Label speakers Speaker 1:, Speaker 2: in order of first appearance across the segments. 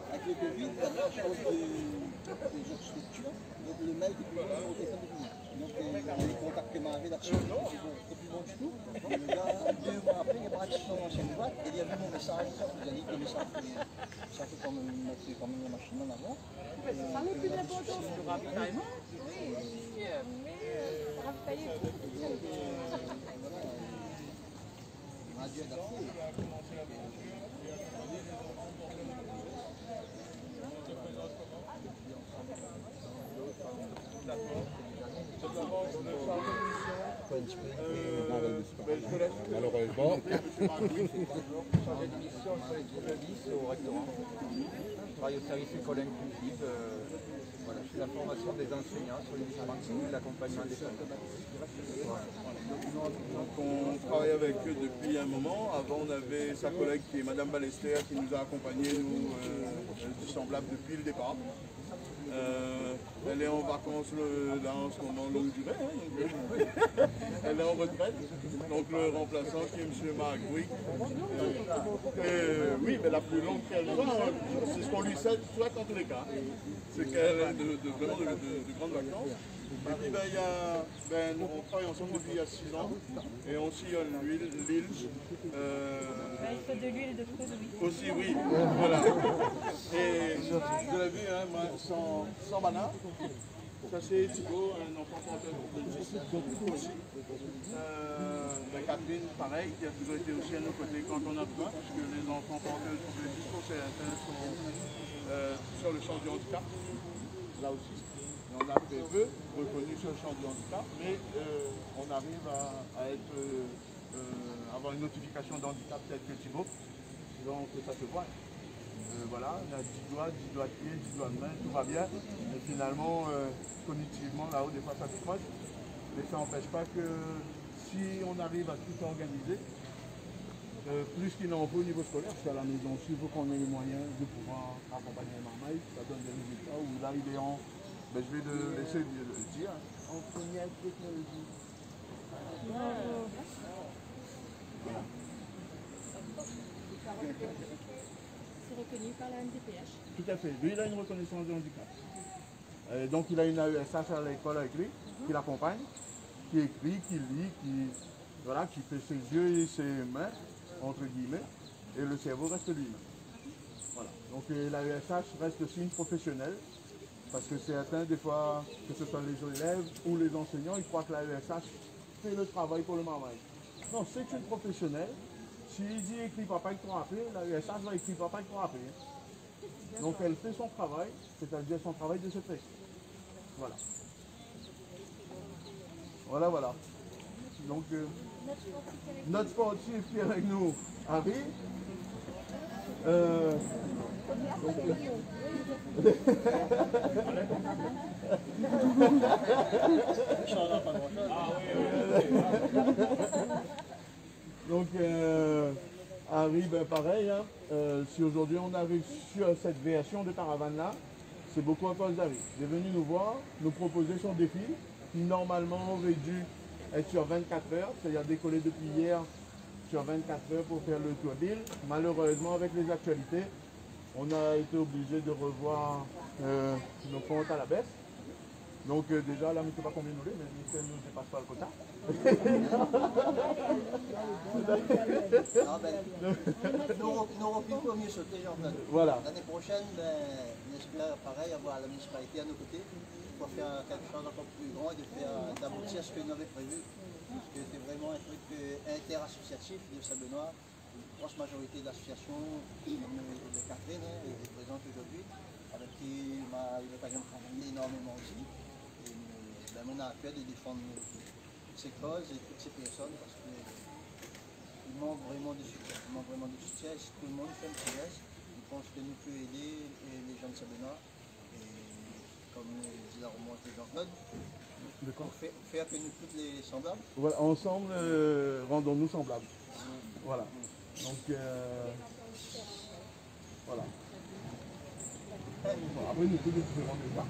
Speaker 1: Avec le Covid, la change des autres structures, donc le mail est plus bon au téléphone de client. Donc les contacts que m'a arrivé là-dessus, c'est plus bon du tout. Le gars, 2 mois après, il est parti sur l'ancienne boîte et il a vu mon message. Il a dit que le message, ça fait quand même mettre quand même la machine en avant.
Speaker 2: Ça n'est plus d'importance du ravitaillement. Oui, mais ravitailler.
Speaker 1: On a dû adapter.
Speaker 3: Malheureusement.
Speaker 4: Changer de mission sur les services au restaurant. Je travaille au service école inclusive. Voilà, je fais la formation des enseignants sur les différents et l'accompagnement des familles.
Speaker 5: Donc on travaille avec eux depuis un moment. Avant on avait sa collègue qui est Madame Ballester qui nous a accompagnés, nous, du semblable depuis le départ. Elle est en vacances là en ce moment longue durée, hein, elle est en retraite. Donc le remplaçant qui est M. Margouy. Oui, mais la plus longue qu'elle va, c'est ce qu'on lui souhaite en tous les cas. C'est qu'elle ait vraiment de grandes vacances. Et puis on travaille ensemble depuis il y a 6 ans et on sillonne l'île.
Speaker 2: Il faut de l'huile de fruits, oui.
Speaker 5: Aussi, oui, voilà. Et je l'ai vu, hein, moi, sans banane. Ça c'est Thibaut, un enfant porteur de aussi. Catherine, pareil, qui a toujours été aussi à nos côtés quand on a besoin, puisque les enfants porteurs de certains sont sur le champ du handicap, là aussi. Et on a fait peu reconnus sur le champ du handicap, mais on arrive à avoir une notification d'handicap telle que Thibaut, donc ça se voit. Voilà, on a 10 doigts de pied, 10 doigts de main, tout va bien. Mais finalement, cognitivement, là-haut, des fois ça décroche. Mais ça n'empêche pas que si on arrive à tout organiser, plus qu'il n'en faut au niveau scolaire, parce qu'à la maison aussi, il faut qu'on ait les moyens de pouvoir accompagner les marmailles, ça donne des résultats. Où là, il est en. Ben, je vais laisser le dire. En première technologie.
Speaker 2: Bravo. C'est reconnu par la MDPH.
Speaker 5: Tout à fait. Lui, il a une reconnaissance de handicap. Donc, il a une AESH à l'école avec lui, qui l'accompagne, qui écrit, qui lit, qui fait ses yeux et ses mains, entre guillemets, et le cerveau reste lui-même. Voilà. Donc, l'AESH reste aussi une professionnelle, parce que certains, des fois, que ce soit les élèves ou les enseignants, ils croient que l'AESH fait le travail pour le marmaille. Non, c'est une professionnelle. S'il dit écrit papa qui t'ont appelé, l'AESH va écrire papa qui t'ont appelé. Donc elle fait son travail, c'est-à-dire son travail de secret. Voilà. Voilà. Donc notre sportif qui est avec nous, Harry. Donc Harry, ben pareil, hein, si aujourd'hui on arrive sur cette version de caravane là, c'est beaucoup à cause d'Harry. Il est venu nous voir, nous proposer son défi, qui normalement aurait dû être sur 24 heures, c'est-à-dire décoller depuis hier sur 24 heures pour faire le tour d'île. Malheureusement, avec les actualités, on a été obligé de revoir nos comptes à la baisse. Donc déjà, là, je ne sais pas combien nous l'est, mais Michel ne dépasse pas le quota.
Speaker 1: Nos refus pour mieux sauter, Jordan.
Speaker 5: Voilà.
Speaker 1: L'année prochaine, on espère pareil avoir la municipalité à nos côtés pour faire quelque chose encore plus grand et d'aboutir à ce que nous avions prévu. Parce que c'est vraiment un truc interassociatif de Saint-Benoît. Une grosse majorité d'associations, de Catherine, est présente aujourd'hui, avec qui on a eu l'occasion de travailler énormément aussi. Et on a à cœur de défendre toutes ces causes et toutes ces personnes parce qu'il manque vraiment de soutien. Il manque vraiment de soutien et si tout le monde fait une promesse, pense que nous pouvons aider les gens de Sabena, et comme dit la remontée Jordan, pour faire que nous toutes les semblables.
Speaker 5: Voilà, ensemble, rendons-nous semblables. Voilà. Donc, voilà. Bon, après, nous tous les différents débats.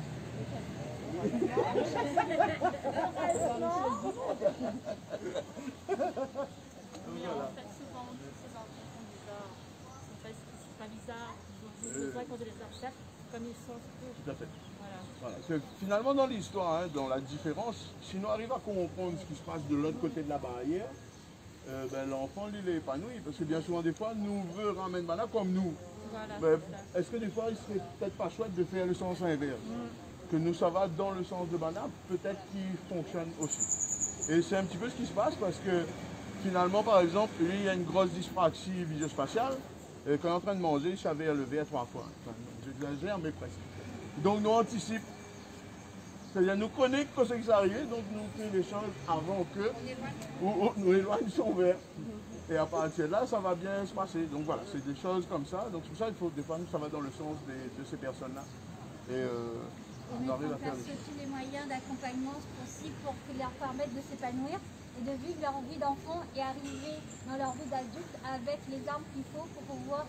Speaker 2: Pas bizarre, ils ont besoin qu'on les accepte comme ils sont.
Speaker 5: Tout à fait.
Speaker 2: Voilà.
Speaker 5: Voilà. C'est finalement, dans l'histoire, hein, dans la différence, si nous arrivons à comprendre ce qui se passe de l'autre côté de la barrière, ben, l'enfant, lui, il est épanoui. Parce que bien souvent, des fois, nous veut ramener là comme nous.
Speaker 2: Voilà,
Speaker 5: Mais est-ce que des fois, il serait peut-être pas chouette de faire le sens inverse? Que nous, ça va dans le sens de Bana, peut-être qu'il fonctionne aussi. Et c'est un petit peu ce qui se passe parce que finalement, par exemple, lui, il y a une grosse dyspraxie visuospatiale. Et quand il est en train de manger, il s'avère lever à 3 fois. Enfin, j'exagère, mais presque. Donc nous anticipe. C'est-à-dire nous connaît que c'est qui s'est arrivé, donc nous faisons les choses avant que, ou nous éloigne son verre. Et à partir de là, ça va bien se passer. Donc voilà, c'est des choses comme ça. Donc c'est pour ça qu'il faut des fois, ça va dans le sens de ces personnes-là. Et on
Speaker 3: mettre
Speaker 5: arrive
Speaker 3: en
Speaker 5: à faire
Speaker 3: place
Speaker 5: les choses.
Speaker 3: tous les moyens d'accompagnement possibles pour leur permettre de s'épanouir et de vivre leur vie d'enfant et arriver dans leur vie d'adulte avec les armes qu'il faut pour pouvoir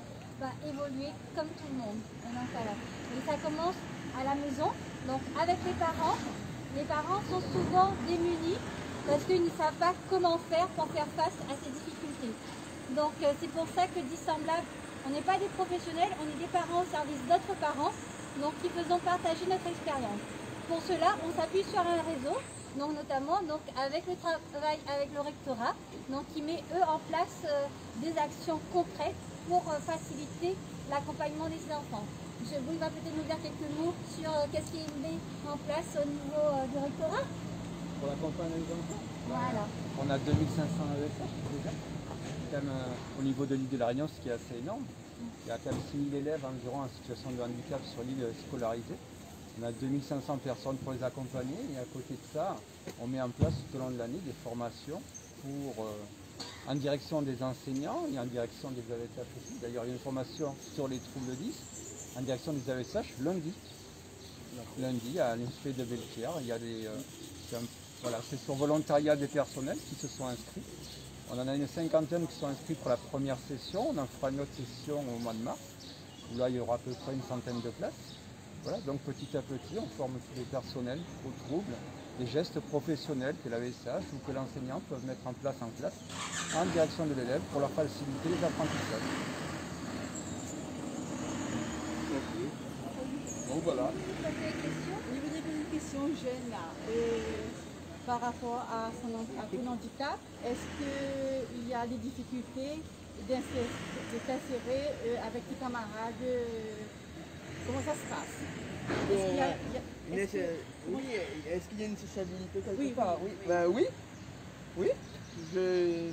Speaker 3: évoluer comme tout le monde. Et donc, voilà. Et ça commence à la maison, donc avec les parents. Les parents sont souvent démunis parce qu'ils ne savent pas comment faire pour faire face à ces difficultés. Donc c'est pour ça que Dissemblable, on n'est pas des professionnels, on est des parents au service d'autres parents, donc qui faisons partager notre expérience. Pour cela, on s'appuie sur un réseau, donc notamment avec le travail avec le rectorat, donc qui met eux en place des actions concrètes pour faciliter l'accompagnement des enfants. Vous va peut-être nous dire quelques mots sur qu'est-ce qui est mis en place au niveau du rectorat.
Speaker 4: Pour l'accompagnement des enfants,
Speaker 3: Voilà.
Speaker 4: on a 2500 AESH déjà. Quand même, au niveau de l'île de la Réunion, ce qui est assez énorme. Il y a quand même 6000 élèves environ en situation de handicap sur l'île scolarisée. On a 2500 personnes pour les accompagner et à côté de ça, on met en place tout au long de l'année des formations pour, en direction des enseignants et en direction des AESH aussi. D'ailleurs, il y a une formation sur les troubles 10 en direction des AESH lundi. Lundi à l'INSPE de Belquière. Il y a des, voilà, c'est sur volontariat des personnels qui se sont inscrits. On en a une cinquantaine qui sont inscrits pour la première session. On en fera une autre session au mois de mars, où là il y aura à peu près une centaine de places. Voilà, donc petit à petit, on forme tous les personnels aux troubles, des gestes professionnels que l'AESH ou que l'enseignant peuvent mettre en place en classe, en direction de l'élève pour leur faciliter les apprentissages.
Speaker 5: Donc voilà.
Speaker 2: Je voudrais poser une question jeune là. Par rapport à son handicap, est-ce qu'il y a des difficultés d'insérer avec les camarades? Comment ça se passe?
Speaker 6: Oui, est-ce qu'il y a une sociabilité quelque part?
Speaker 2: Oui.
Speaker 6: Ben oui. Je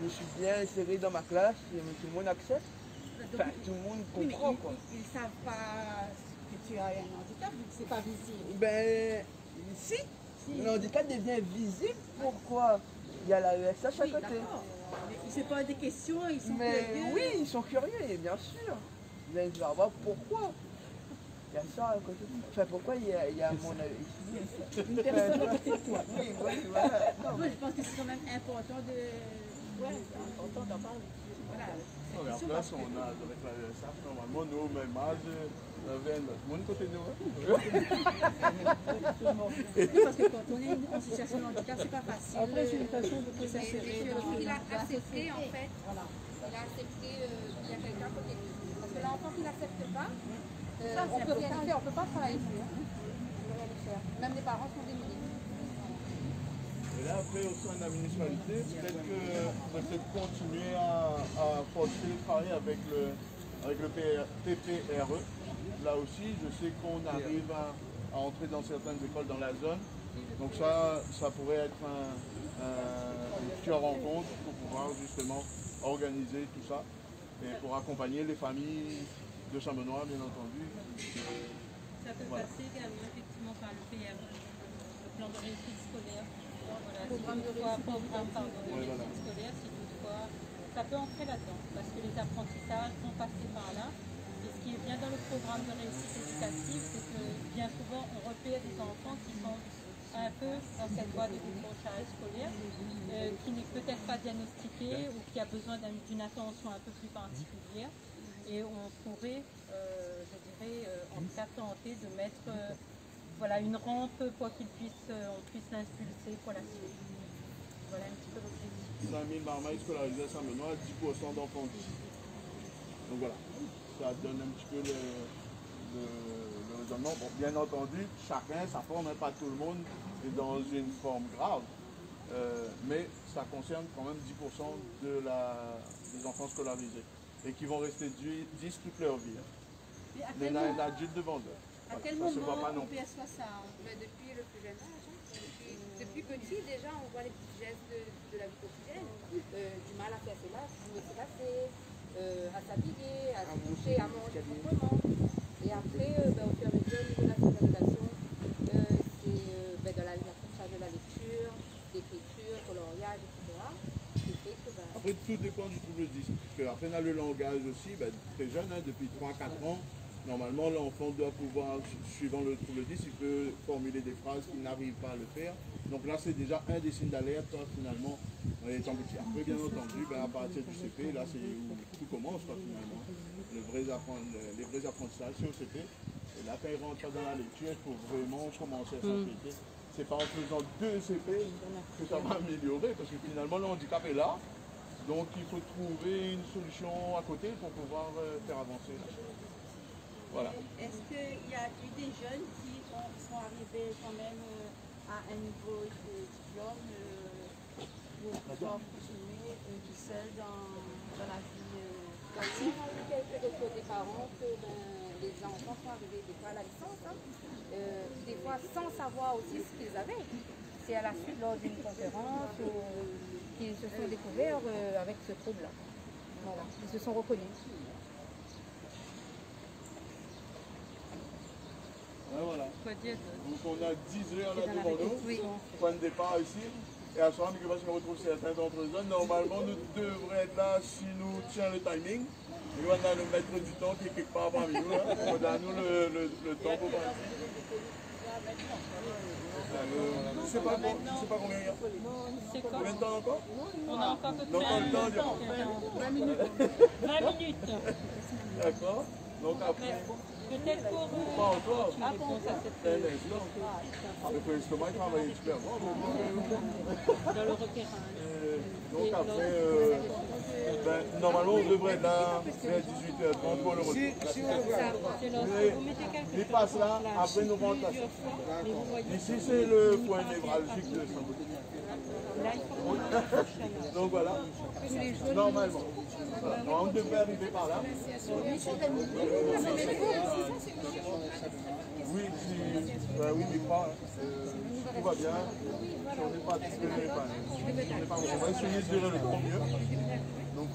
Speaker 6: suis bien inséré dans ma classe, tout le monde accepte. Enfin, tout le monde comprend quoi.
Speaker 2: Ils ne savent pas que tu as un handicap, c'est pas visible.
Speaker 6: Ben, si, le handicap devient visible, pourquoi? Il y a la ESH à
Speaker 2: Oui,
Speaker 6: côté.
Speaker 2: d'accord. Mais c'est pas des questions, ils sont
Speaker 6: Mais
Speaker 2: curieux.
Speaker 6: oui, ils sont curieux, bien sûr. Mais je vais voir pourquoi. Il y a ça à côté. Enfin, pourquoi il y a mon avis.
Speaker 2: Une personne à côté de toi.
Speaker 6: Oui, voilà. Non,
Speaker 2: Moi, je pense que c'est quand même important de... Ouais, c'est important d'en parler. Voilà.
Speaker 5: Non, mais en place, on a, avec la ESH, normalement, nous, au même âge, on avait tout le monde côté de nous.
Speaker 2: Parce que quand on est en situation de handicap, c'est pas facile. Après, c'est une façon de s'insérer dans...
Speaker 3: Il a accepté en fait.
Speaker 2: Voilà.
Speaker 3: Il a accepté qu'il y a quelqu'un à côté de lui. Parce que l'enfant qui n'accepte pas,
Speaker 2: Ça,
Speaker 3: on peut rien y faire, on peut pas travailler dessus. On peut rien y faire. Même les parents sont démunis.
Speaker 5: Et là, après, au sein de la municipalité, peut-être continuer à forcer le travail avec le PPRE. Là aussi, je sais qu'on arrive à entrer dans certaines écoles dans la zone. Donc ça pourrait être une future rencontre pour pouvoir justement organiser tout ça et pour accompagner les familles de Saint-Benoît, bien entendu.
Speaker 7: Ça peut passer également effectivement par le PR, le plan de réussite scolaire. Voilà, programme de réussite scolaire, si toutefois, ça peut entrer là-dedans, parce que les apprentissages vont passer par là. autre programme de réussite éducative, c'est que bien souvent on repère des enfants qui sont un peu dans cette voie de décrochage scolaire, qui n'est peut-être pas diagnostiqué ou qui a besoin d'une attention un peu plus particulière. Et on pourrait, je dirais, en tout cas tenter de mettre voilà, une rampe pour qu'on puisse l'impulser pour la suite. Voilà un petit peu l'objectif.
Speaker 5: 5000 marmailles scolarisées à Saint-Benoît, 10% d'enfants. Donc voilà, ça donne un petit peu le raisonnement. Bon, bien entendu, chacun, sa forme, pas tout le monde est dans une forme grave, mais ça concerne quand même 10% des enfants scolarisés et qui vont rester 10 toute leur vie.
Speaker 2: Mais à
Speaker 5: Il y
Speaker 2: quel
Speaker 5: en a un
Speaker 2: moment,
Speaker 5: adulte devant eux.
Speaker 2: à quel
Speaker 5: Ça se voit pas
Speaker 2: moment
Speaker 5: non
Speaker 2: on perçoit ça?
Speaker 8: Mais depuis le plus jeune âge, hein. Depuis petit déjà, on voit les petits gestes de la vie quotidienne, du mal à faire ses lacets, à s'habiller, à se coucher, à manger proprement. Et après, au fur et à mesure, au niveau de la scolarisation, c'est de l'apprentissage de la lecture, d'écriture, coloriage, etc. Qui fait que,
Speaker 5: Après, tout dépend du trouble du dyslexique. Après, on a le langage aussi, très jeune, hein, depuis 3-4 ans. Normalement, l'enfant doit pouvoir, suivant le trouble du dyslexique, il peut formuler des phrases qu'il n'arrive pas à le faire. Donc là, c'est déjà un des signes d'alerte, finalement, étant petit. Après, bien entendu, à partir du CP, là, c'est où tout commence, finalement. Les vrais apprentissages, c'est au CP. Et là, quand il rentre dans la lecture, il faut vraiment commencer à s'inquiéter. C'est pas en faisant 2 CP que ça va améliorer, parce que finalement, le handicap est là. Donc, il faut trouver une solution à côté pour pouvoir faire avancer la chose. Voilà.
Speaker 2: Est-ce qu'il y a eu des jeunes qui sont arrivés quand même à un niveau de diplôme pour pouvoir continuer tout seul dans la vie
Speaker 8: on a eu quelques retours des parents que les enfants sont arrivés des fois à la licence, hein, des fois sans savoir aussi ce qu'ils avaient. C'est à la suite lors d'une conférence qu'ils se sont découverts avec ce trouble-là. Voilà, ils se sont reconnus.
Speaker 5: Voilà.
Speaker 7: Quoi dire de-
Speaker 5: Donc on a 10 heures là devant nous,
Speaker 8: Oui.
Speaker 5: point de départ ici. Et à ce moment, parce qu'on retrouve certains d'entre eux, normalement nous devrions être là si nous tient le timing. Et on a le maître du temps qui est quelque part parmi nous. Là. On a nous le temps pour parler. Je ne sais pas combien il y a.
Speaker 7: C'est quoi?
Speaker 5: Combien de temps encore?
Speaker 7: On a encore à peu
Speaker 5: Donc
Speaker 7: près
Speaker 5: on a le temps,
Speaker 7: un
Speaker 5: dire.
Speaker 7: temps.
Speaker 2: 20 minutes.
Speaker 7: 20 minutes.
Speaker 5: D'accord. Donc après,
Speaker 7: Peut-être pour
Speaker 5: pas encore.
Speaker 7: une réponse à cette
Speaker 5: Un instant. Avec l'estomac, il travaille super bon.
Speaker 7: dans le repérage.
Speaker 5: Donc après, normalement on devrait être là vers 18h30 pour le retour.
Speaker 7: C'est lorsque vous mettez quelque
Speaker 5: Il
Speaker 7: chose
Speaker 5: passe là,
Speaker 7: en place
Speaker 5: après nous rentrons à ça.
Speaker 7: plusieurs fois, mais vous voyez
Speaker 5: Ici c'est le point névralgique de Saint-Benoît.
Speaker 7: là, il faut qu'on ait la prochaine.
Speaker 5: Donc voilà, normalement. Voilà. On devrait arriver par là. Oui, oui, mais pas. Tout va bien. Si on n'est pas disponible, on va essayer de gérer le temps mieux. Donc,